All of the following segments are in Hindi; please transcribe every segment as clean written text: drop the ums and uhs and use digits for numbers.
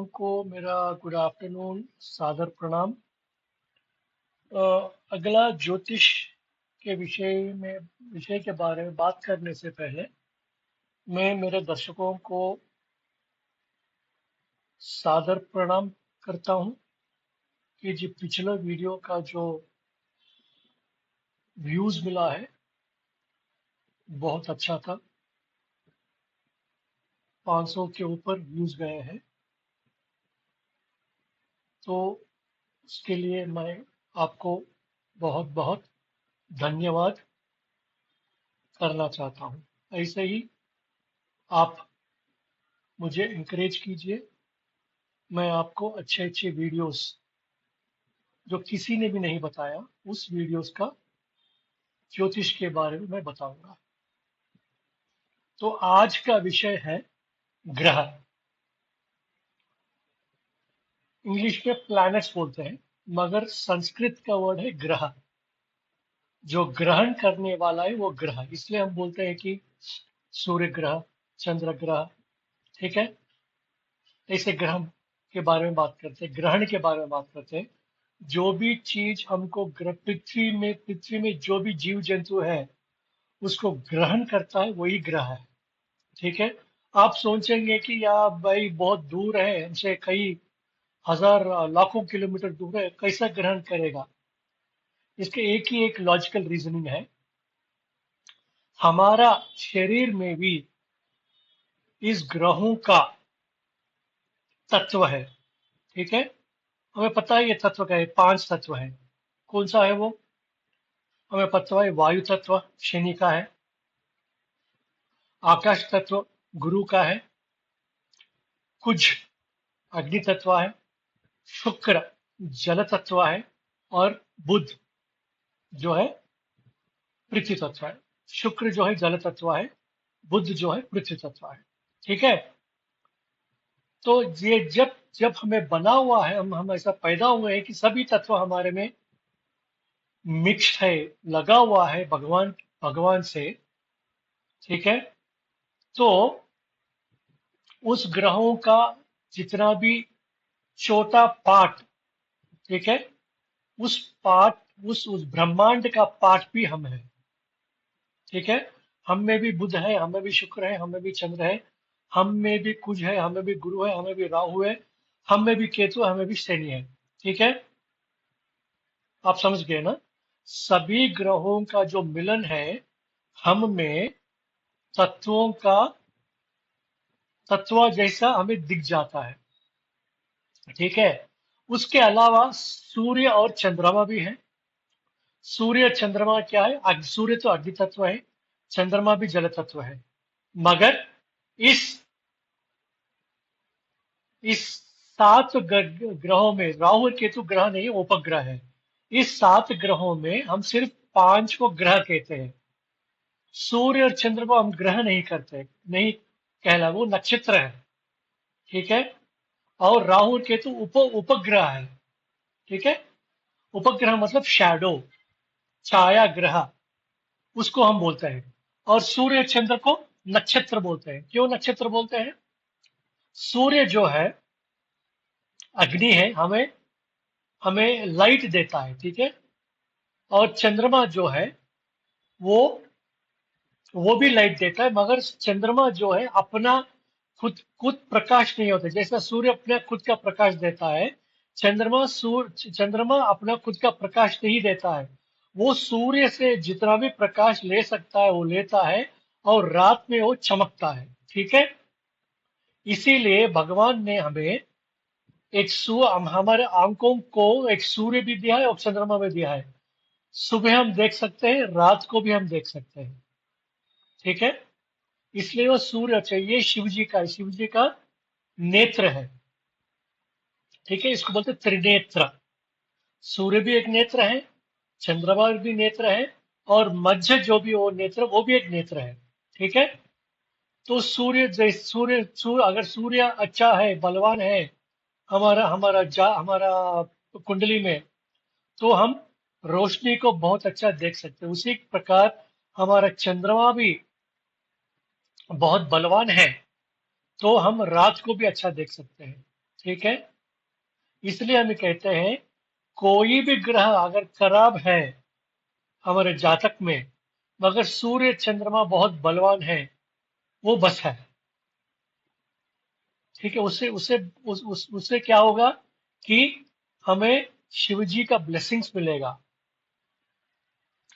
दर्शकों को मेरा गुड आफ्टरनून, सादर प्रणाम। अगला ज्योतिष के विषय के बारे में बात करने से पहले मैं मेरे दर्शकों को सादर प्रणाम करता हूं कि जी पिछले वीडियो का जो व्यूज मिला है बहुत अच्छा था। 500 के ऊपर व्यूज गए हैं, तो उसके लिए मैं आपको बहुत बहुत धन्यवाद करना चाहता हूं। ऐसे ही आप मुझे इंकरेज कीजिए, मैं आपको अच्छे अच्छे वीडियोस जो किसी ने भी नहीं बताया उस वीडियोस का ज्योतिष के बारे में मैं बताऊंगा। तो आज का विषय है ग्रह। इंग्लिश में प्लैनेट्स बोलते हैं, मगर संस्कृत का वर्ड है ग्रह। जो ग्रहण करने वाला है वो ग्रह, इसलिए हम बोलते हैं कि सूर्य ग्रह, चंद्र ग्रह। ठीक है, ऐसे ग्रह के बारे में बात करते हैं, ग्रहण के बारे में बात करते हैं। जो भी चीज हमको पृथ्वी में जो भी जीव जंतु है उसको ग्रहण करता है वही ग्रह है। ठीक है, आप सोचेंगे कि यार भाई बहुत दूर है हमसे, कई हजार लाखों किलोमीटर दूर है, कैसा ग्रहण करेगा? इसके एक ही एक लॉजिकल रीजनिंग है। हमारा शरीर में भी इस ग्रहों का तत्व है। ठीक है, हमें पता है ये तत्व का है, 5 तत्व है। कौन सा है वो? हमें पता है वायु तत्व शनि का है, आकाश तत्व गुरु का है, कुछ अग्नि तत्व है, शुक्र जल तत्व है, और बुध जो है पृथ्वी तत्व है। शुक्र जो है जल तत्व है, बुध जो है पृथ्वी तत्व है। ठीक है, तो ये जब जब हमें बना हुआ है, हम ऐसा पैदा हुए हैं कि सभी तत्व हमारे में मिक्स है, लगा हुआ है भगवान भगवान से। ठीक है, तो उस ग्रहों का जितना भी छोटा पार्ट, ठीक है, उस पार्ट उस ब्रह्मांड का पार्ट भी हम है। ठीक है, हम में भी बुध है, हमें भी शुक्र है, हमें भी चंद्र है, हम में भी कुछ है, हमें भी गुरु है, हमें भी राहु है, हम में भी केतु, हमें भी शनि है। ठीक है, आप समझ गए ना? सभी ग्रहों का जो मिलन है हम में तत्वों का तत्व जैसा हमें दिख जाता है। ठीक है, उसके अलावा सूर्य और चंद्रमा भी है। सूर्य और चंद्रमा क्या है? सूर्य तो अग्नि तत्व है, चंद्रमा भी जल तत्व है। मगर इस इस 7 ग्रहों में राहु और केतु ग्रह नहीं, उपग्रह है। इस 7 ग्रहों में हम सिर्फ 5 को ग्रह कहते हैं। सूर्य और चंद्र को हम ग्रह नहीं करते, नहीं कहला, वो नक्षत्र है। ठीक है, और राहु और केतु उपग्रह है। ठीक है, उपग्रह मतलब शैडो, छाया ग्रह, उसको हम बोलते हैं। और सूर्य चंद्र को नक्षत्र बोलते हैं। क्यों नक्षत्र बोलते हैं? सूर्य जो है अग्नि है, हमें हमें लाइट देता है। ठीक है, और चंद्रमा जो है वो वो भी लाइट देता है, मगर चंद्रमा जो है अपना खुद खुद प्रकाश नहीं होता। जैसा सूर्य अपना खुद का प्रकाश देता है, चंद्रमा अपना खुद का प्रकाश नहीं देता है। वो सूर्य से जितना भी प्रकाश ले सकता है वो लेता है, और रात में वो चमकता है। ठीक है, इसीलिए भगवान ने हमें हमारे आंखों को एक सूर्य भी दिया है और चंद्रमा भी दिया है। सुबह हम देख सकते हैं, रात को भी हम देख सकते हैं। ठीक है, इसलिए वो सूर्य चाहिए, शिव जी का, शिव जी का नेत्र है। ठीक है, इसको बोलते हैं त्रिनेत्र। सूर्य भी एक नेत्र है, चंद्रमा भी नेत्र है, और मध्य जो भी वो नेत्र, वो भी एक नेत्र है। ठीक है, तो सूर्य अगर सूर्य अच्छा है, बलवान है हमारा कुंडली में, तो हम रोशनी को बहुत अच्छा देख सकते हैं। उसी प्रकार हमारा चंद्रमा भी बहुत बलवान है, तो हम रात को भी अच्छा देख सकते हैं। ठीक है, इसलिए हम कहते हैं कोई भी ग्रह अगर खराब है हमारे जातक में, मगर सूर्य चंद्रमा बहुत बलवान है, वो बस है। ठीक है, उससे क्या होगा कि हमें शिव जी का ब्लेसिंग्स मिलेगा,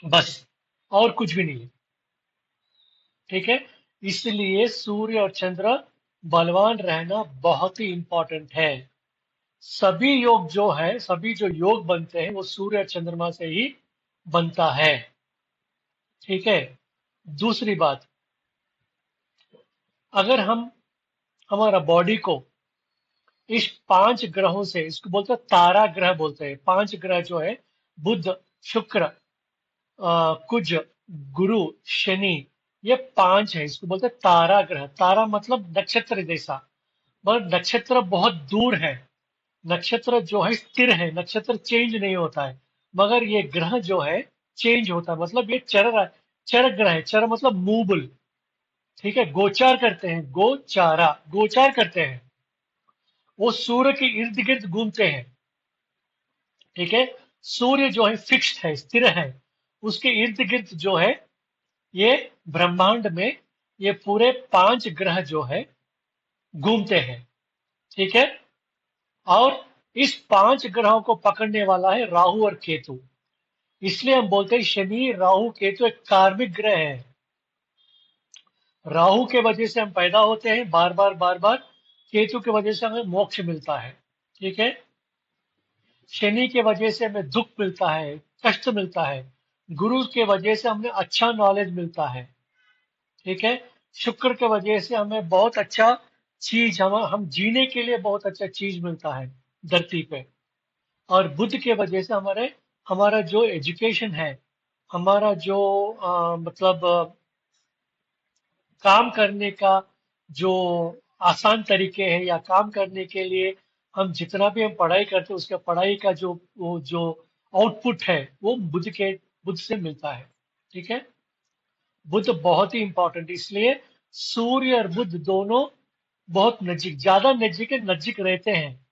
बस, और कुछ भी नहीं है। ठीक है, इसलिए सूर्य और चंद्र बलवान रहना बहुत ही इंपॉर्टेंट है। सभी योग जो है, सभी जो योग बनते हैं वो सूर्य और चंद्रमा से ही बनता है। ठीक है, दूसरी बात, अगर हम हमारा बॉडी को इस 5 ग्रहों से, इसको बोलते हैं तारा ग्रह बोलते हैं, 5 ग्रह जो है, बुध, शुक्र, कुज, गुरु, शनि, ये 5 है, इसको बोलते हैं तारा ग्रह। तारा मतलब नक्षत्र जैसा, मगर नक्षत्र बहुत दूर है। नक्षत्र जो है स्थिर है, नक्षत्र चेंज नहीं होता है, मगर ये ग्रह जो है चेंज होता है, मतलब ये चर ग्रह है। चर मतलब मूवल। ठीक है, गोचार करते हैं, गोचार करते हैं, वो सूर्य के इर्द गिर्द घूमते हैं। ठीक है, सूर्य जो है फिक्स्ड है, स्थिर है, उसके इर्द गिर्द जो है ये ब्रह्मांड में ये पूरे 5 ग्रह जो है घूमते हैं। ठीक है, और इस 5 ग्रहों को पकड़ने वाला है राहु और केतु। इसलिए हम बोलते हैं शनि, राहु, केतु एक कार्मिक ग्रह है। राहु के वजह से हम पैदा होते हैं बार बार बार बार, केतु की वजह से हमें मोक्ष मिलता है। ठीक है, शनि के वजह से हमें दुख मिलता है, कष्ट मिलता है। गुरु के वजह से हमें अच्छा नॉलेज मिलता है। ठीक है, शुक्र के वजह से हमें बहुत अच्छा चीज, हम जीने के लिए बहुत अच्छा चीज मिलता है धरती पे। और बुध के वजह से हमारा जो एजुकेशन है, हमारा जो मतलब काम करने का जो आसान तरीके हैं, या काम करने के लिए हम जितना भी हम पढ़ाई करते हैं, उसका पढ़ाई का जो आउटपुट है, वो बुध से मिलता है। ठीक है, बुध बहुत ही इंपॉर्टेंट, इसलिए सूर्य और बुध दोनों बहुत नजीक, ज्यादा नजीक रहते हैं।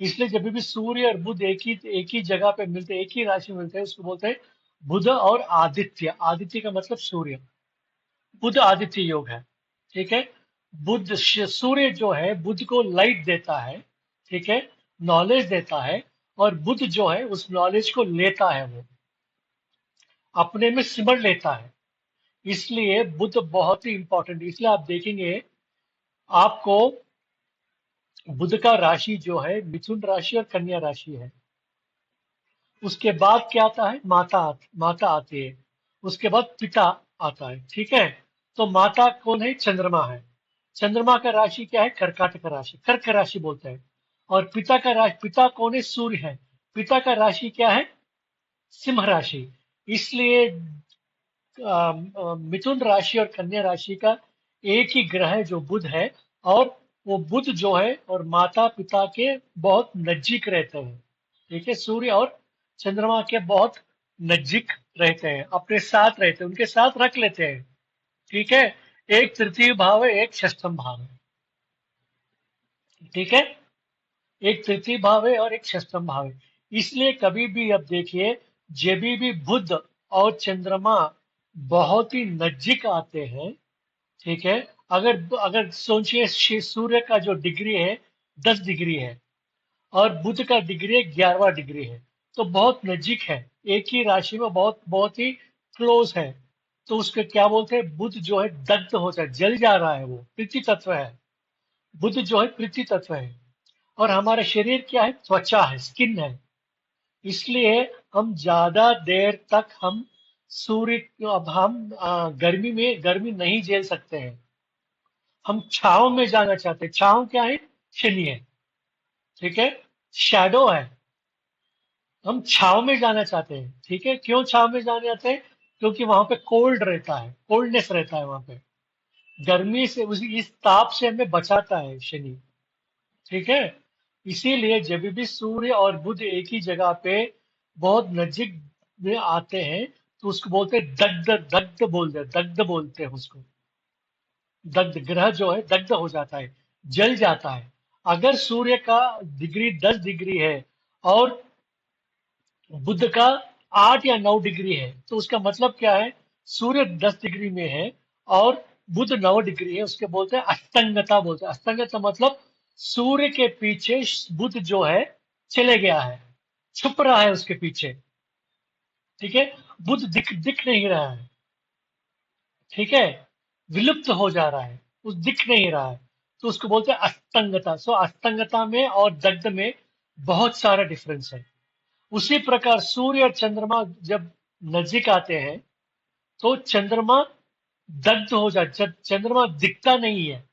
इसलिए जब भी सूर्य और बुध एक ही जगह पे मिलते हैं, एक ही राशि में मिलते हैं, उसको बोलते हैं बुध और आदित्य। आदित्य का मतलब सूर्य, बुध आदित्य योग है। ठीक है, सूर्य जो है बुध को लाइट देता है। ठीक है, नॉलेज देता है, और बुध जो है उस नॉलेज को लेता है, वो अपने में सिमट लेता है। इसलिए बुध बहुत ही इंपॉर्टेंट, इसलिए आप देखेंगे आपको बुध का राशि जो है मिथुन राशि और कन्या राशि है। उसके बाद क्या आता है, माता आती है। उसके बाद पिता आता है। ठीक है, तो माता कौन है, चंद्रमा है। चंद्रमा का राशि क्या है, कर्काटक राशि, कर्क राशि बोलते हैं। और पिता कौन है, सूर्य है। पिता का राशि क्या है, सिंह राशि। इसलिए मिथुन राशि और कन्या राशि का एक ही ग्रह है जो बुध है, और वो बुध जो है और माता पिता के बहुत नजदीक रहते हैं। ठीक है, सूर्य और चंद्रमा के बहुत नजदीक रहते हैं, अपने साथ रहते हैं, उनके साथ रख लेते हैं। ठीक है, एक तृतीय भाव है, एक षष्ठम भाव है। ठीक है, एक तृतीय भाव है और एक षष्ठम भाव है। इसलिए कभी भी अब देखिए, जब भी बुध और चंद्रमा बहुत ही नजदीक आते हैं, ठीक है, अगर अगर सोचिए सूर्य का जो डिग्री है 10 डिग्री है, और बुध का डिग्री 11वां डिग्री है, तो बहुत नजदीक है, एक ही राशि में बहुत बहुत ही क्लोज है। तो उसके क्या बोलते हैं, बुध जो है दग्ध होता है, जल जा रहा है, वो पृथ्वी तत्व है। बुध जो है पृथ्वी तत्व है, और हमारा शरीर क्या है, त्वचा है, स्किन है। इसलिए हम ज्यादा देर तक हम सूर्य, अब हम गर्मी में गर्मी नहीं झेल सकते हैं, हम छांव में जाना चाहते हैं। छांव क्या है, शनि है। ठीक है, शैडो है, हम छांव में जाना चाहते हैं। ठीक है, क्यों छांव में जाना चाहते हैं, क्योंकि वहां पे कोल्ड रहता है, कोल्डनेस रहता है वहां पे, गर्मी से, उसी इस ताप से हमें बचाता है शनि। ठीक है, इसीलिए जब भी सूर्य और बुध एक ही जगह पे बहुत नजदीक में आते हैं, तो उसको बोलते हैं दग्ध बोलते हैं उसको। दग्ध, ग्रह जो है दग्ध हो जाता है, जल जाता है। अगर सूर्य का डिग्री 10 डिग्री है और बुध का 8 या 9 डिग्री है, तो उसका मतलब क्या है? सूर्य 10 डिग्री में है और बुध 9 डिग्री है, उसके बोलते हैं अस्तंगता बोलते हैं। अस्तंगता मतलब सूर्य के पीछे बुध जो है चले गया है, छुप रहा है उसके पीछे। ठीक है, बुध दिख दिख नहीं रहा है। ठीक है, विलुप्त हो जा रहा है, उस दिख नहीं रहा है, तो उसको बोलते हैं अस्तंगता। सो अस्तंगता में और दग्ध में बहुत सारा डिफरेंस है। उसी प्रकार सूर्य और चंद्रमा जब नजदीक आते हैं तो चंद्रमा दग्ध हो जाता, चंद्रमा दिखता नहीं है।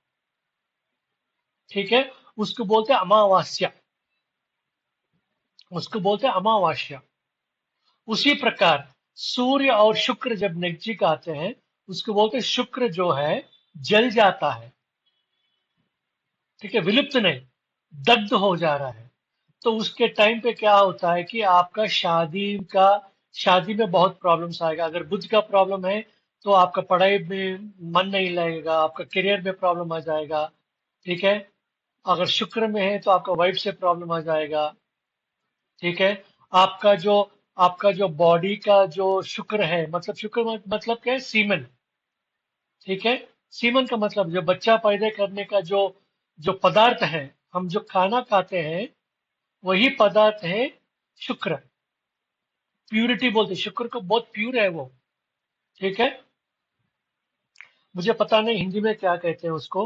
ठीक है, उसको बोलते हैं अमावास्या, उसको बोलते हैं अमावास्या। उसी प्रकार सूर्य और शुक्र जब नजदीक आते हैं, उसको बोलते हैं शुक्र जो है जल जाता है। ठीक है, विलुप्त नहीं, दग्ध हो जा रहा है। तो उसके टाइम पे क्या होता है कि आपका शादी में बहुत प्रॉब्लम्स आएगा। अगर बुद्ध का प्रॉब्लम है तो आपका पढ़ाई में मन नहीं लगेगा, आपका करियर में प्रॉब्लम आ जाएगा। ठीक है, अगर शुक्र में है तो आपका वाइफ से प्रॉब्लम आ जाएगा। ठीक है, आपका जो आपका जो बॉडी का जो शुक्र है, मतलब शुक्र मतलब क्या है? सीमन। ठीक है, सीमन का मतलब जो बच्चा पैदा करने का जो जो पदार्थ है, हम जो खाना खाते हैं वही पदार्थ है शुक्र। प्यूरिटी बोलते हैं, शुक्र को बहुत प्यूर है वो। ठीक है, मुझे पता नहीं हिंदी में क्या कहते हैं उसको।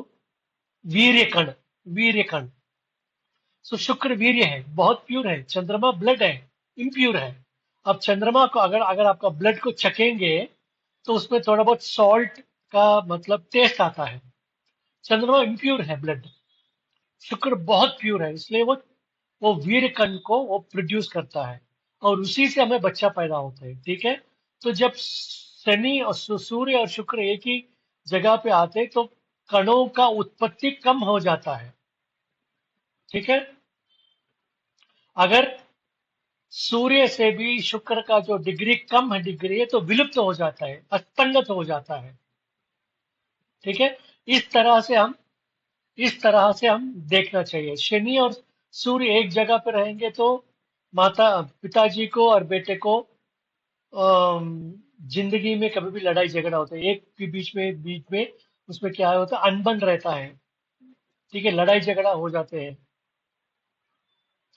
वीर्य कण, वीर्य कण। सो शुक्र वीर्य है, बहुत प्यूर है। चंद्रमा ब्लड है, इम्प्यूर है। अब चंद्रमा को अगर अगर आपका ब्लड को चखेंगे तो उसमें थोड़ा बहुत सॉल्ट का मतलब टेस्ट आता है। चंद्रमा इम्प्यूर है ब्लड, शुक्र बहुत प्यूर है, इसलिए वो वीर्य कण को वो प्रोड्यूस करता है और उसी से हमें बच्चा पैदा होता है। ठीक है, तो जब शनि और सूर्य और शुक्र एक ही जगह पे आते हैं तो कणों का उत्पत्ति कम हो जाता है। ठीक है, अगर सूर्य से भी शुक्र का जो डिग्री कम है, डिग्री है, तो विलुप्त हो जाता है, अस्तंगत हो जाता है। ठीक है, इस तरह से हम इस तरह से हम देखना चाहिए। शनि और सूर्य एक जगह पर रहेंगे तो माता पिताजी को और बेटे को जिंदगी में कभी भी लड़ाई झगड़ा होता है, एक के बीच में उसमें क्या होता है? अनबन रहता है। ठीक है, लड़ाई झगड़ा हो जाते हैं।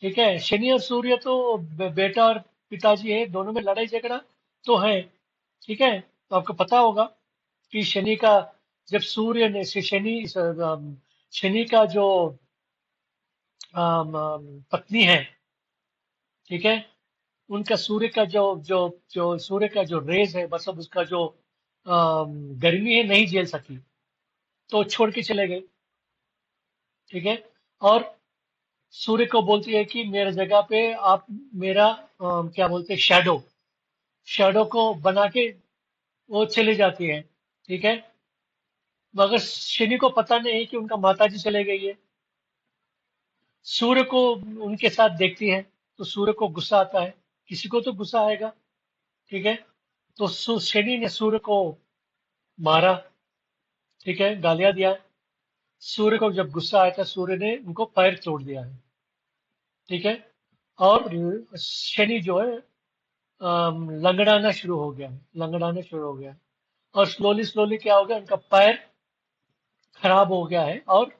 ठीक है, शनि और सूर्य तो बेटा और पिताजी है, दोनों में लड़ाई झगड़ा तो है। ठीक है, तो आपको पता होगा कि शनि का जब सूर्य ने शनि का जो पत्नी है, ठीक है, उनका सूर्य का जो सूर्य का जो रेज है, मतलब उसका जो गर्मी है, नहीं झेल सकी तो छोड़ के चले गए। ठीक है, और सूर्य को बोलती है कि मेरे जगह पे आप मेरा क्या बोलते हैं, शैडो शैडो को बना के वो चली जाती है। ठीक है, मगर शनि को पता नहीं कि उनका माताजी चले गई है। सूर्य को उनके साथ देखती है तो सूर्य को गुस्सा आता है, किसी को तो गुस्सा आएगा। ठीक है, तो शनि ने सूर्य को मारा। ठीक है, गालियां दिया। सूर्य को जब गुस्सा आया था, सूर्य ने उनको पैर तोड़ दिया है। ठीक है, और शनि जो है लंगड़ाना शुरू हो गया है, लंगड़ाना शुरू हो गया है। और स्लोली स्लोली क्या हो गया, उनका पैर खराब हो गया है और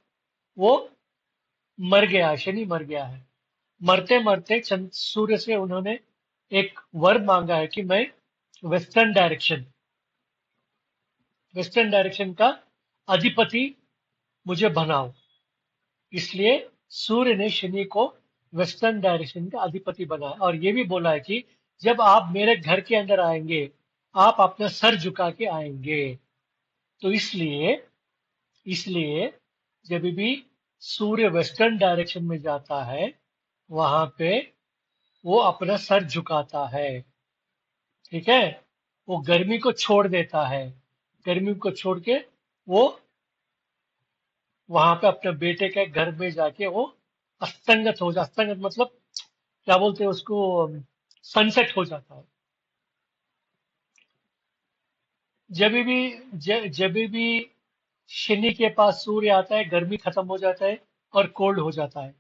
वो मर गया है, शनि मर गया है। मरते मरते सूर्य से उन्होंने एक वर मांगा है कि मैं वेस्टर्न डायरेक्शन वेस्टर्न डायरेक्शन का अधिपति मुझे बनाओ। इसलिए सूर्य ने शनि को वेस्टर्न डायरेक्शन का अधिपति बनाया और ये भी बोला है कि जब आप मेरे घर के अंदर आएंगे, आप अपना सर झुका के आएंगे। तो इसलिए इसलिए जब भी सूर्य वेस्टर्न डायरेक्शन में जाता है, वहां पे वो अपना सर झुकाता है। ठीक है, वो गर्मी को छोड़ देता है, गर्मी को छोड़ के वो वहां पे अपने बेटे के घर में जाके वो अस्तंगत मतलब क्या बोलते हैं उसको, सनसेट हो जाता है। जब भी जब भी शनि के पास सूर्य आता है, गर्मी खत्म हो जाता है और कोल्ड हो जाता है।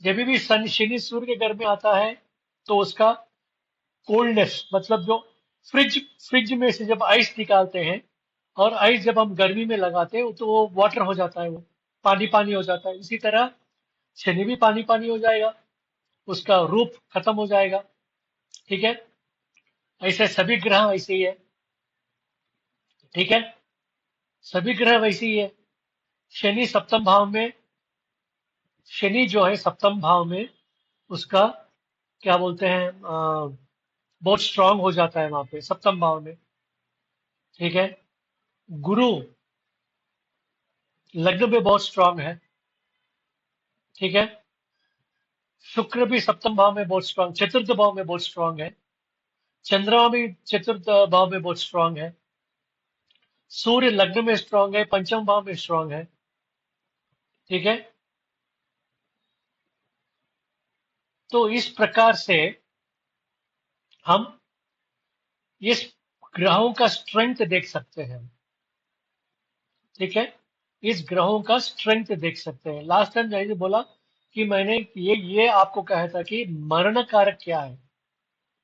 जब भी शनि सूर्य के घर में आता है तो उसका कोल्डनेस, मतलब जो फ्रिज फ्रिज में से जब आइस निकालते हैं और आइस जब हम गर्मी में लगाते हैं तो वो वाटर हो जाता है, वो पानी पानी हो जाता है। इसी तरह शनि भी पानी पानी हो जाएगा, उसका रूप खत्म हो जाएगा। ठीक है, ऐसे सभी ग्रह ऐसे ही है। ठीक है, सभी ग्रह वैसे ही है। शनि सप्तम भाव में, शनि जो है सप्तम भाव में उसका क्या बोलते हैं, बहुत स्ट्रांग हो जाता है वहां पे सप्तम भाव में। ठीक है, गुरु लग्न में बहुत स्ट्रांग है। ठीक है, शुक्र भी सप्तम भाव में बहुत स्ट्रांग, चतुर्थ भाव में बहुत स्ट्रांग है। चंद्रमा भी चतुर्थ भाव में बहुत स्ट्रांग है। सूर्य लग्न में स्ट्रांग है, पंचम भाव में स्ट्रांग है। ठीक है, तो इस प्रकार से हम इस ग्रहों का स्ट्रेंथ देख सकते हैं। ठीक है, इस ग्रहों का स्ट्रेंथ देख सकते हैं। लास्ट टाइम जैसे बोला कि मैंने ये आपको कहा था कि मरण कारक क्या है,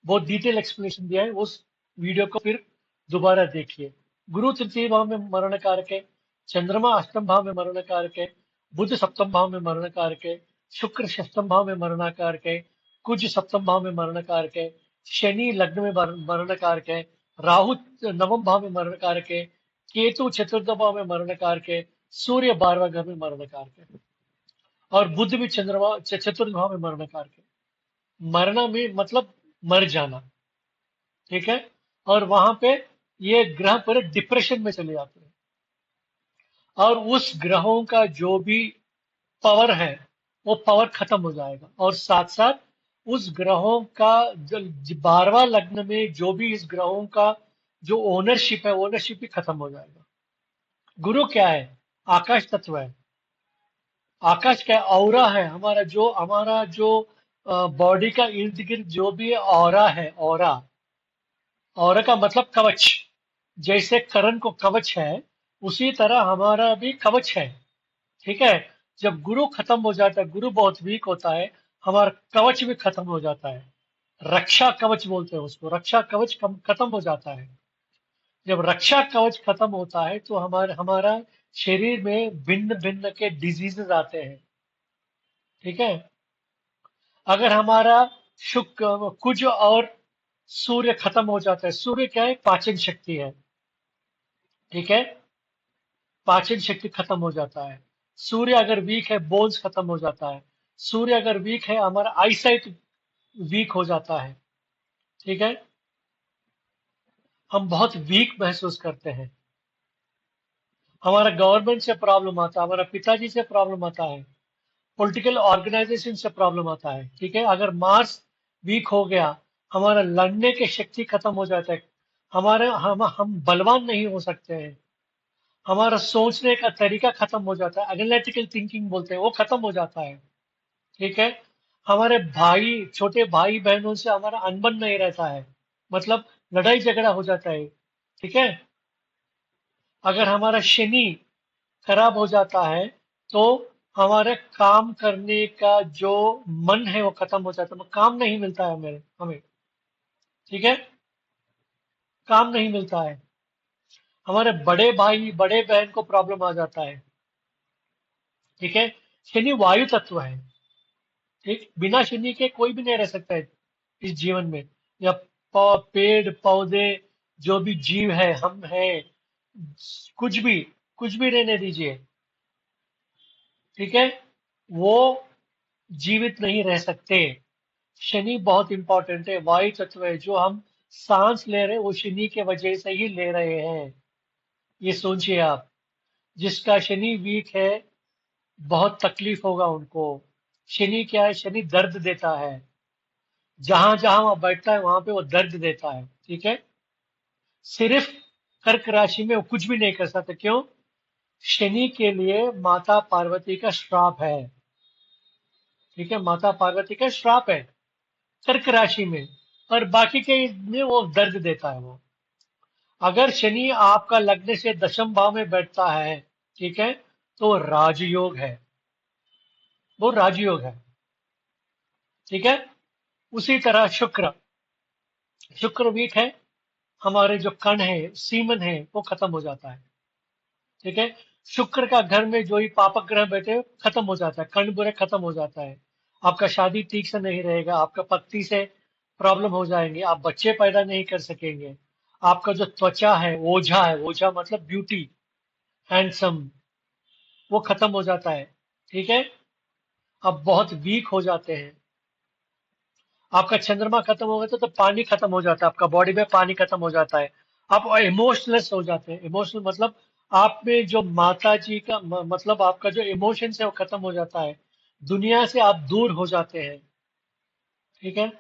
बहुत डिटेल एक्सप्लेनेशन दिया है। उस वीडियो को फिर दोबारा देखिए। गुरु तृतीय भाव में मरण कारक है, चंद्रमा अष्टम भाव में मरण कारक है, बुध सप्तम भाव में मरण कारक है, शुक्र षष्टम भाव में मरण कारक है, कुज सप्तम भाव में मरण कारक है, शनि लग्न में मरण कारक है, राहु नवम भाव में मरण कारक है, केतु चतुर्थ भाव में मरण कारक है, सूर्य 12वां घर में मरण कारक है, और बुध भी चंद्रमा चतुर्थ भाव में मरण कारक है। मरना में मतलब मर जाना। ठीक है, और वहां पे ये ग्रह पर डिप्रेशन में चले जाते हैं, और उस ग्रहों का जो भी पावर है वो पावर खत्म हो जाएगा, और साथ साथ उस ग्रहों का 12वां लग्न में जो भी इस ग्रहों का जो ओनरशिप है, ओनरशिप भी खत्म हो जाएगा। गुरु क्या है? आकाश तत्व है। आकाश क्या है? ऑरा है। हमारा जो बॉडी का इर्द गिर्द जो भी ऑरा है, ऑरा, ऑरा का मतलब कवच। जैसे करण को कवच है, उसी तरह हमारा भी कवच है। ठीक है, जब गुरु खत्म हो जाता है, गुरु बहुत वीक होता है, हमारा कवच भी खत्म हो जाता है। रक्षा कवच बोलते हैं उसको, रक्षा कवच खत्म हो जाता है। जब रक्षा कवच खत्म होता है तो हमारा हमारा शरीर में भिन्न भिन्न के डिजीजेस आते हैं। ठीक है, अगर हमारा शुक्र कुज और सूर्य खत्म हो जाता है, सूर्य क्या है? पाचन शक्ति है। ठीक है, पाचन शक्ति खत्म हो जाता है। सूर्य अगर वीक है, बोन्स खत्म हो जाता है। सूर्य अगर वीक है, हमारा आईसाइट वीक हो जाता है। ठीक है, हम बहुत वीक महसूस करते हैं। हमारा गवर्नमेंट से प्रॉब्लम आता है, हमारा पिताजी से प्रॉब्लम आता है, पॉलिटिकल ऑर्गेनाइजेशन से प्रॉब्लम आता है। ठीक है, अगर मार्स वीक हो गया, हमारा लड़ने की शक्ति खत्म हो जाता है। हम बलवान नहीं हो सकते हैं। हमारा सोचने का तरीका खत्म हो जाता है, एनालिटिकल थिंकिंग बोलते हैं, वो खत्म हो जाता है। ठीक है, हमारे भाई, छोटे भाई बहनों से हमारा अनबन नहीं रहता है, मतलब लड़ाई झगड़ा हो जाता है। ठीक है, अगर हमारा शनि खराब हो जाता है तो हमारे काम करने का जो मन है वो खत्म हो जाता है, काम नहीं मिलता है हमें हमें। ठीक है, काम नहीं मिलता है। हमारे बड़े भाई बड़े बहन को प्रॉब्लम आ जाता है। ठीक है, शनि वायु तत्व है। ठीक, बिना शनि के कोई भी नहीं रह सकता है इस जीवन में, या पेड़ पौधे, जो भी जीव है, हम हैं, कुछ भी कुछ भी रहने दीजिए। ठीक है, वो जीवित नहीं रह सकते। शनि बहुत इंपॉर्टेंट है, वायु तत्व है। जो हम सांस ले रहे हैं वो शनि के वजह से ही ले रहे हैं। ये सोचिए आप, जिसका शनि वीक है बहुत तकलीफ होगा उनको। शनि क्या है? शनि दर्द देता है। जहां जहां वह बैठता है वहां पे वो दर्द देता है। ठीक है, सिर्फ कर्क राशि में वो कुछ भी नहीं कर सकते। क्यों? शनि के लिए माता पार्वती का श्राप है। ठीक है, माता पार्वती का श्राप है कर्क राशि में, और बाकी के में वो दर्द देता है वो। अगर शनि आपका लग्न से दशम भाव में बैठता है, ठीक है, तो राजयोग है, वो राजयोग है। ठीक है। उसी तरह शुक्र, शुक्र वीक है, हमारे जो कण है, सीमन है, वो खत्म हो जाता है। ठीक है। शुक्र का घर में जो ही पापक ग्रह बैठे खत्म हो जाता है, कण बुरे खत्म हो जाता है। आपका शादी ठीक से नहीं रहेगा, आपका पत्नी से प्रॉब्लम हो जाएंगे, आप बच्चे पैदा नहीं कर सकेंगे। आपका जो त्वचा है, ओझा है, ओझा मतलब ब्यूटी, हैंडसम, वो खत्म हो जाता है। ठीक है। आप बहुत वीक हो जाते हैं। आपका चंद्रमा खत्म हो गया तो पानी खत्म हो जाता है, आपका बॉडी में पानी खत्म हो जाता है। आप इमोशनलेस हो जाते हैं। इमोशनल मतलब आप में जो माता जी का मतलब आपका जो इमोशंस है वो खत्म हो जाता है। दुनिया से आप दूर हो जाते हैं। ठीक है।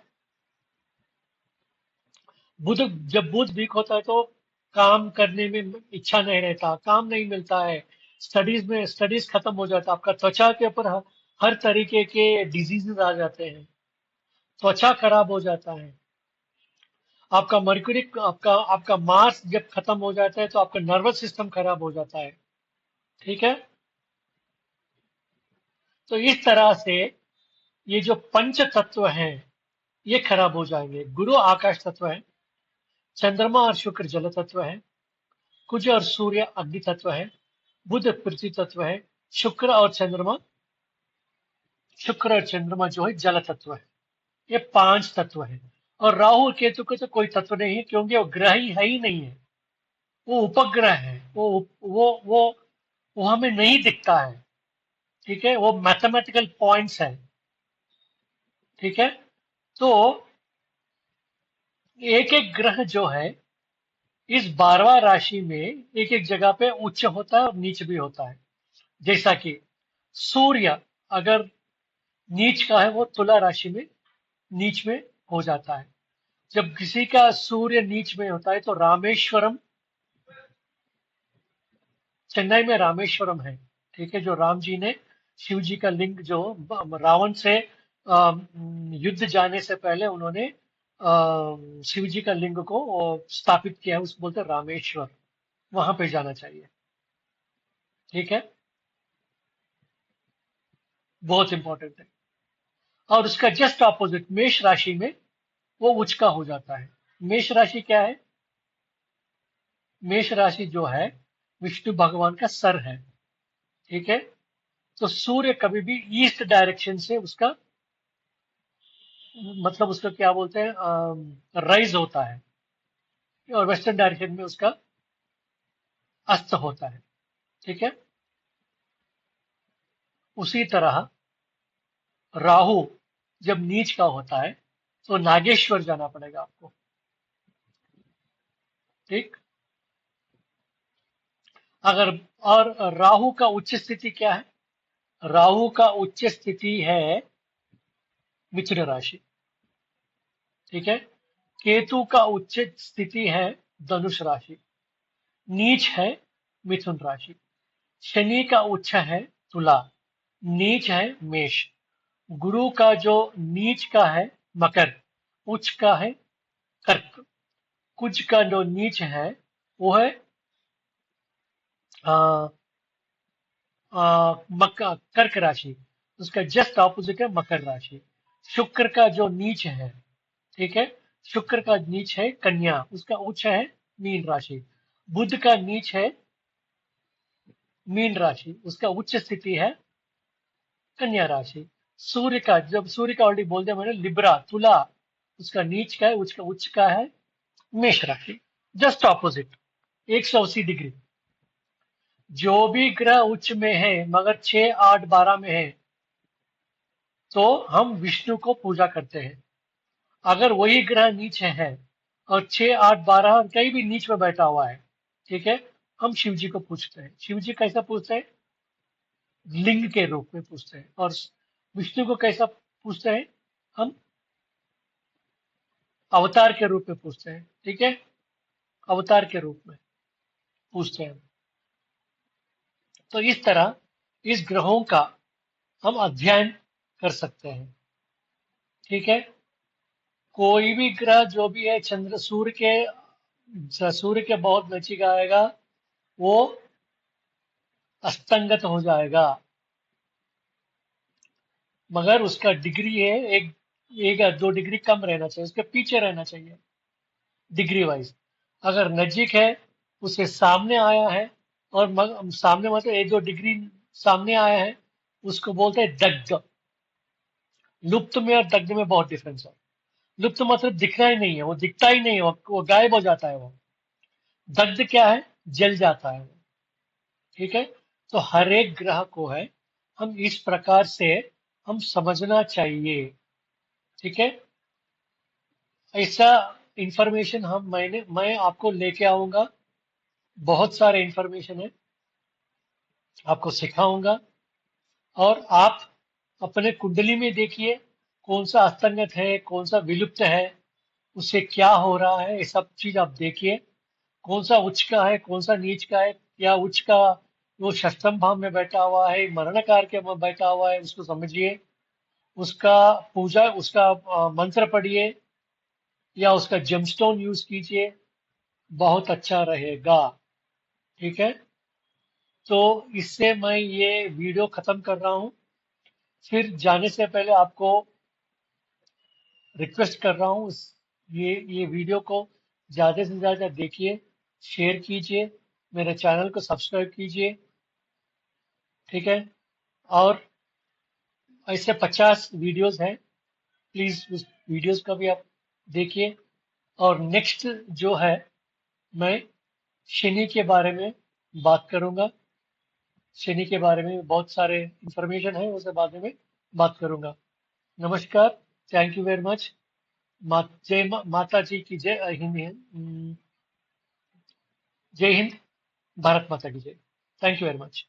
बुध, जब बुध वीक होता है तो काम करने में इच्छा नहीं रहता, काम नहीं मिलता है, स्टडीज खत्म हो जाता है, आपका त्वचा के ऊपर हर तरीके के डिजीजेस आ जाते हैं, त्वचा खराब हो जाता है। आपका मर्क्यूरी, आपका आपका मार्स जब खत्म हो जाता है तो आपका नर्वस सिस्टम खराब हो जाता है। ठीक है। तो इस तरह से ये जो पंच तत्व हैं ये खराब हो जाएंगे। गुरु आकाश तत्व है, चंद्रमा और शुक्र जल तत्व है, कुज और सूर्य अग्नि तत्व है, बुध पृथ्वी तत्व है, शुक्र और चंद्रमा शुक्र और चंद्रमा जो है जल तत्व है। ये पांच तत्व है। और राहु और केतु के तो कोई तत्व नहीं है, क्योंकि वो ग्रह ही है ही नहीं है, वो उपग्रह है। वो हमें नहीं दिखता है। ठीक है। वो मैथमेटिकल पॉइंट्स है। ठीक है। तो एक एक ग्रह जो है इस 12वां राशि में एक एक जगह पे उच्च होता है और नीच भी होता है। जैसा कि सूर्य अगर नीच का है वो तुला राशि में नीच में हो जाता है। जब किसी का सूर्य नीच में होता है तो रामेश्वरम, चेन्नई में रामेश्वरम है। ठीक है। जो राम जी ने शिव जी का लिंग जो रावण से युद्ध जाने से पहले उन्होंने शिव जी का लिंग को स्थापित किया है, उसको बोलते हैं रामेश्वर। वहां पे जाना चाहिए। ठीक है। बहुत इंपॉर्टेंट है। और उसका जस्ट ऑपोजिट मेष राशि में वो उच्च का हो जाता है। मेष राशि क्या है? मेष राशि जो है विष्णु भगवान का सर है। ठीक है। तो सूर्य कभी भी ईस्ट डायरेक्शन से उसका मतलब उसका क्या बोलते हैं, राइज होता है, और वेस्टर्न डायरेक्शन में उसका अस्त होता है। ठीक है। उसी तरह राहु जब नीच का होता है तो नागेश्वर जाना पड़ेगा आपको। ठीक। अगर और राहु का उच्च स्थिति क्या है? राहु का उच्च स्थिति है मिथुन राशि। ठीक है। केतु का उच्च स्थिति है धनुष राशि। नीच है मिथुन राशि। शनि का उच्च है तुला। नीच है मेष। गुरु का जो नीच का है मकर, उच्च का है कर्क। कुज का जो नीच है वो है आ, कर्क राशि। उसका जस्ट ऑपोजिट है मकर राशि। शुक्र का जो नीच है, ठीक है, शुक्र का नीच है कन्या, उसका उच्च है मीन राशि। बुध का नीच है मीन राशि, उसका उच्च स्थिति है कन्या राशि। सूर्य का, जब सूर्य का ऑलरेडी बोल दिया मैंने, लिब्रा तुला, उसका नीच का है, उसका उच्च का है मेष राशि। Just opposite, 180 degree. जो भी ग्रह उच्च में है मगर 6, 8, 12 में है तो हम विष्णु को पूजा करते हैं। अगर वही ग्रह नीचे है और 6, 8, 12 और कहीं भी नीच में बैठा हुआ है, ठीक है, हम शिव जी को पूछते हैं। शिव जी कैसा पूछते हैं? लिंग के रूप में पूछते हैं। और विष्णु को कैसा पूछते हैं? हम अवतार के रूप में पूछते हैं। ठीक है। अवतार के रूप में पूछते हैं। तो इस तरह इस ग्रहों का हम अध्ययन कर सकते हैं। ठीक है। कोई भी ग्रह जो भी है चंद्र सूर्य के बहुत नजीक आएगा, वो अस्तंगत हो जाएगा। मगर उसका डिग्री है एक, एक या दो डिग्री कम रहना चाहिए, उसके पीछे रहना चाहिए डिग्री वाइज। अगर नजीक है, उसके सामने आया है, और सामने मतलब एक दो डिग्री सामने आया है, उसको बोलते हैं दग्ध। लुप्त में और दग्ध में बहुत डिफरेंस है। लुप्त मतलब दिखना ही नहीं है, वो दिखता ही नहीं है, वो गायब हो जाता है वो। दग्ध क्या है? जल जाता है वो। ठीक है। तो हर एक ग्रह को है, हम इस प्रकार से हम समझना चाहिए। ठीक है। ऐसा इंफॉर्मेशन मैं आपको लेके आऊंगा। बहुत सारे इंफॉर्मेशन है, आपको सिखाऊंगा। और आप अपने कुंडली में देखिए, कौन सा अस्तंगत है, कौन सा विलुप्त है, उससे क्या हो रहा है, ये सब चीज आप देखिए। कौन सा उच्च का है, कौन सा नीच का है, या उच्च का वो षष्ठम भाव में बैठा हुआ है, मरणकार के में बैठा हुआ है, उसको समझिए। उसका पूजा, उसका मंत्र पढ़िए, या उसका जेमस्टोन यूज कीजिए, बहुत अच्छा रहेगा। ठीक है। तो इससे मैं ये वीडियो खत्म कर रहा हूँ। फिर जाने से पहले आपको रिक्वेस्ट कर रहा हूँ, ये वीडियो को ज्यादा से ज्यादा देखिए, शेयर कीजिए, मेरे चैनल को सब्सक्राइब कीजिए। ठीक है। और ऐसे 50 वीडियोस हैं, प्लीज उस वीडियोस का भी आप देखिए। और नेक्स्ट जो है, मैं शनि के बारे में बात करूंगा। शनि के बारे में बहुत सारे इंफॉर्मेशन है, उसे बाद में बात करूंगा। नमस्कार। Thank you very much. माता जी की जय। जय हिंद। भारत माता की जय। Thank you very much.